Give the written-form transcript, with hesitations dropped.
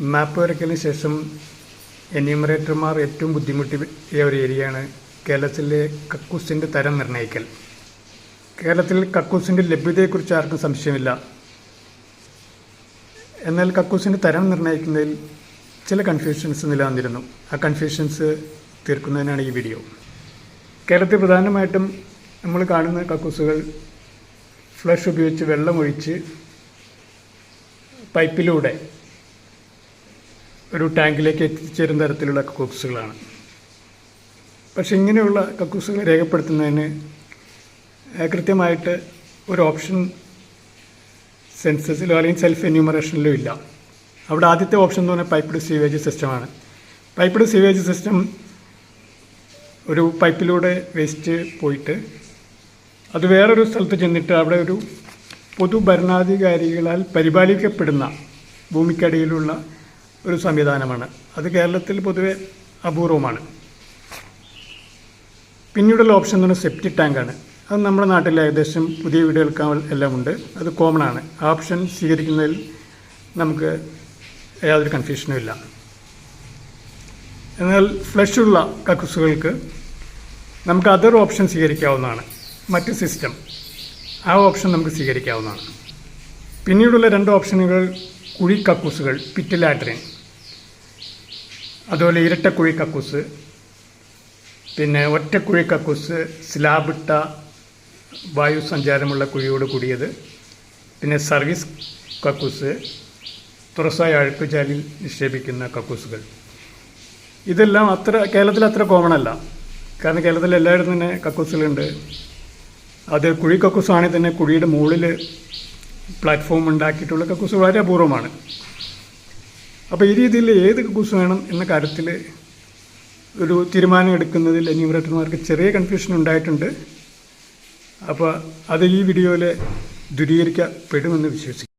മാപ്പ് വരയ്ക്കലിന് ശേഷം എന്യൂമറേറ്റർമാർ ഏറ്റവും ബുദ്ധിമുട്ടിയ ഒരു ഏരിയയാണ് കേരളത്തിലെ കക്കൂസിൻ്റെ തരം നിർണ്ണയിക്കൽ. കേരളത്തിൽ കക്കൂസിൻ്റെ ലഭ്യതയെക്കുറിച്ച് ആർക്കും സംശയമില്ല. എന്നാൽ കക്കൂസിൻ്റെ തരം നിർണ്ണയിക്കുന്നതിൽ ചില കൺഫ്യൂഷൻസ് നിലനിന്നിരുന്നു. ആ കൺഫ്യൂഷൻസ് തീർക്കുന്നതിനാണ് ഈ വീഡിയോ. കേരളത്തിൽ പ്രധാനമായിട്ടും നമ്മൾ കാണുന്ന കക്കൂസുകൾ ഫ്ലഷ് ഉപയോഗിച്ച് വെള്ളമൊഴിച്ച് പൈപ്പിലൂടെ ഒരു ടാങ്കിലേക്ക് എത്തിച്ചേരുന്ന തരത്തിലുള്ള കക്കൂസുകളാണ്. പക്ഷേ ഇങ്ങനെയുള്ള കക്കൂസുകൾ രേഖപ്പെടുത്തുന്നതിന് കൃത്യമായിട്ട് ഒരു ഓപ്ഷൻ സെൻസസിലോ അല്ലെങ്കിൽ സെൽഫ് എന്യൂമറേഷനിലോ ഇല്ല. അവിടെ ആദ്യത്തെ ഓപ്ഷൻ എന്ന് പറഞ്ഞാൽ പൈപ്പ്ഡ് സീവേജ് സിസ്റ്റമാണ്. പൈപ്പ്ഡ് സീവേജ് സിസ്റ്റം ഒരു പൈപ്പിലൂടെ വേസ്റ്റ് പോയിട്ട് അത് വേറൊരു സ്ഥലത്ത് ചെന്നിട്ട് അവിടെ ഒരു പൊതുഭരണാധികാരികളാൽ പരിപാലിക്കപ്പെടുന്ന ഭൂമിക്കടിയിലുള്ള ഒരു സംവിധാനമാണ്. അത് കേരളത്തിൽ പൊതുവെ അപൂർവമാണ്. പിന്നീടുള്ള ഓപ്ഷൻ എന്ന് പറഞ്ഞാൽ സെപ്റ്റിക് ടാങ്കാണ്. അത് നമ്മുടെ നാട്ടിൽ ഏകദേശം പുതിയ വീടുകൾക്ക് എല്ലാം ഉണ്ട്. അത് കോമൺ ആണ്. ആ ഓപ്ഷൻ സ്വീകരിക്കുന്നതിൽ നമുക്ക് യാതൊരു കൺഫ്യൂഷനും ഇല്ല. എന്നാൽ ഫ്ലഷുള്ള കക്കൂസുകൾക്ക് നമുക്ക് അതർ ഓപ്ഷൻ സ്വീകരിക്കാവുന്നതാണ്. മറ്റ് സിസ്റ്റം, ആ ഓപ്ഷൻ നമുക്ക് സ്വീകരിക്കാവുന്നതാണ്. പിന്നീടുള്ള രണ്ട് ഓപ്ഷനുകൾ കുഴി കക്കൂസുകൾ, പിറ്റ് ലാട്രിൻ, അതുപോലെ ഇരട്ടക്കുഴി കക്കൂസ്, പിന്നെ ഒറ്റക്കുഴി കക്കൂസ്, സ്ലാബിട്ട വായു സഞ്ചാരമുള്ള കുഴിയോട് കൂടിയത്, പിന്നെ സർവീസ് കക്കൂസ്, തുറസായ അഴുക്കുചാലിൽ നിക്ഷേപിക്കുന്ന കക്കൂസുകൾ. ഇതെല്ലാം കേരളത്തിൽ അത്ര കോമൺ അല്ല. കാരണം കേരളത്തിൽ എല്ലായിടത്തും തന്നെ കക്കൂസുകളുണ്ട്. അത് കുഴി കക്കൂസാണെങ്കിൽ തന്നെ കുഴിയുടെ മുകളിൽ പ്ലാറ്റ്ഫോം ഉണ്ടാക്കിയിട്ടുള്ള കക്കൂസ് വളരെ അപൂർവമാണ്. അപ്പോൾ ഈ രീതിയിൽ ഏത് കക്കൂസ് വേണം എന്ന കാര്യത്തിൽ ഒരു തീരുമാനം എടുക്കുന്നതിൽ എന്യൂമറേറ്റർമാർക്ക് ചെറിയ കൺഫ്യൂഷൻ ഉണ്ടായിട്ടുണ്ട്. അപ്പോൾ അത് ഈ വീഡിയോയിൽ ദൂരീകരിക്കപ്പെടുമെന്ന് വിശ്വസിക്കുന്നു.